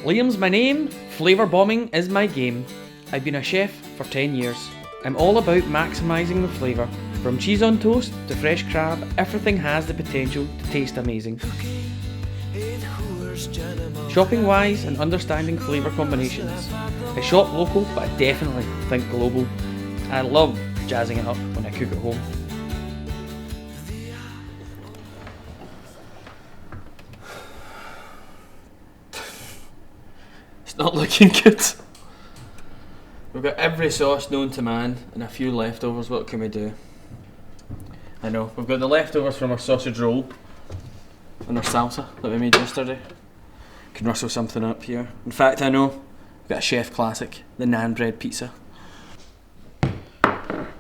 Liam's my name, flavour bombing is my game. I've been a chef for 10 years. I'm all about maximising the flavour. From cheese on toast to fresh crab, everything has the potential to taste amazing. Shopping wise and understanding flavour combinations. I shop local, but I definitely think global. I love jazzing it up when I cook at home. It's not looking good. We've got every sauce known to man and a few leftovers. What can we do? I know, we've got the leftovers from our sausage roll and our salsa that we made yesterday. Can rustle something up here. In fact, I know, we've got a chef classic, the Naan Bread Pizza. A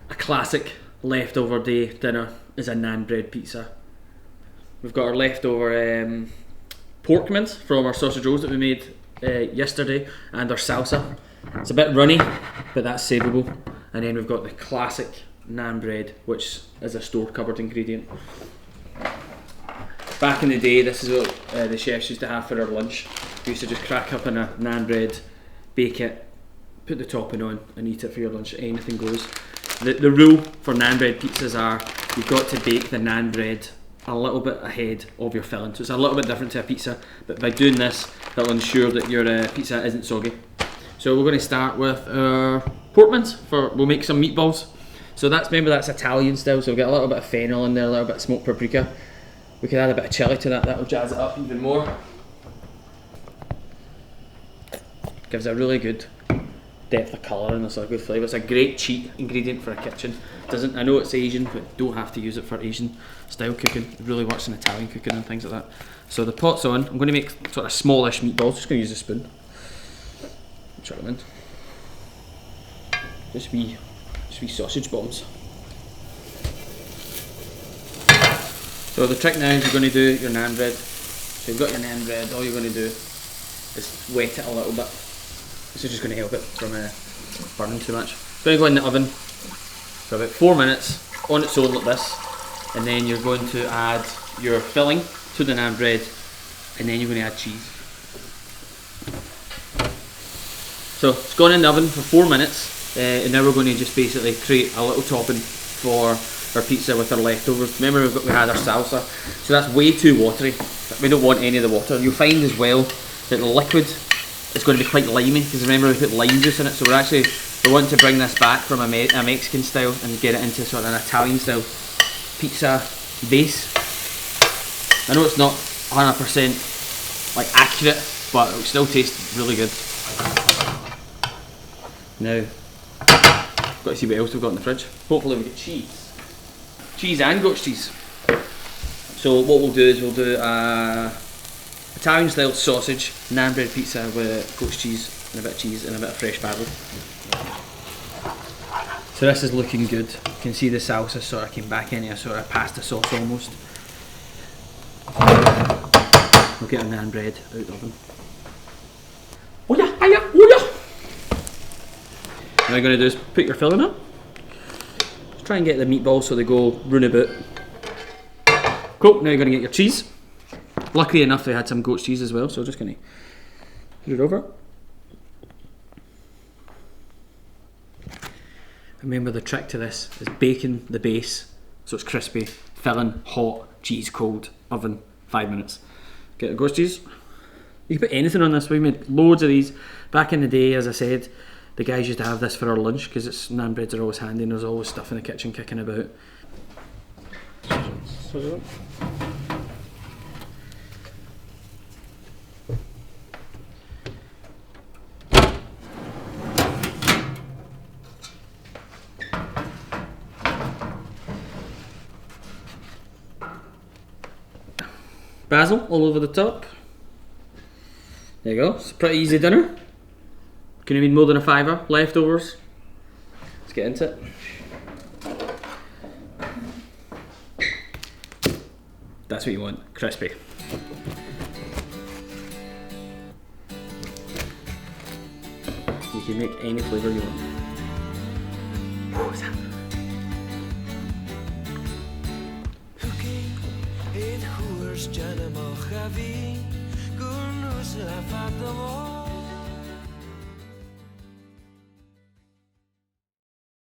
classic leftover day dinner is a Naan Bread Pizza. We've got our leftover pork mince from our sausage rolls that we made yesterday, and our salsa. It's a bit runny, but that's savable. And then we've got the classic naan bread, which is a store cupboard ingredient. Back in the day, this is what the chefs used to have for our lunch. We used to just crack up in a naan bread, bake it, put the topping on, and eat it for your lunch. Anything goes. The rule for naan bread pizzas are you've got to bake the naan bread a little bit ahead of your filling. So it's a little bit different to a pizza, but by doing this, that'll ensure that your pizza isn't soggy. So we're going to start with our pork mince. We'll make some meatballs. So that's Italian style, so we've got a little bit of fennel in there, a little bit of smoked paprika. We could add a bit of chilli to that, that'll jazz it up even more. Gives a really good depth of colour and it's a good flavour. It's a great cheap ingredient for a kitchen. I know it's Asian, but don't have to use it for Asian style cooking. It really works in Italian cooking and things like that. So the pot's on. I'm going to make sort of smallish meatballs. Just going to use a spoon. Chuck them in. Just wee sausage bombs. So the trick now is you're going to do your naan bread. So you've got your naan bread. All you're going to do is wet it a little bit. This is just going to help it from burning too much. It's going to go in the oven for about 4 minutes on its own like this, and then you're going to add your filling to the naan bread, and then you're going to add cheese. So it's gone in the oven for 4 minutes, and now we're going to just basically create a little topping for our pizza with our leftovers. Remember we had our salsa, so that's way too watery. We don't want any of the water. You'll find as well that the liquid is going to be quite limey, because remember we put lime juice in it, so we're wanting to bring this back from a Mexican style and get it into sort of an Italian style pizza base. I know it's not 100% like accurate, but it will still taste really good. Now, got to see what else we've got in the fridge. Hopefully we get cheese. Cheese and goat's cheese. So what we'll do is we'll do Italian style sausage, naan bread pizza with goat's cheese and a bit of cheese and a bit of fresh basil. So this is looking good. You can see the salsa sort of came back into a sort of pasta sauce almost. We'll get our naan bread out of the oven. Oh yeah, oh yeah, oh yeah! What you're going to do is put your filling up. Just try and get the meatballs so they go roundabout. Cool, now you're going to get your cheese. Luckily enough they had some goat's cheese as well, so I'm just going to put it over. Remember the trick to this is baking the base so it's crispy, filling hot, cheese cold, oven, 5 minutes. Get the goat's cheese. You can put anything on this. We made loads of these. Back in the day, as I said, the guys used to have this for our lunch because naan breads are always handy and there's always stuff in the kitchen kicking about. Basil all over the top. There you go. It's a pretty easy dinner. Couldn't have been more than a fiver. Leftovers. Let's get into it. That's what you want. Crispy. You can make any flavour you want. Oh, what's that? find the wall.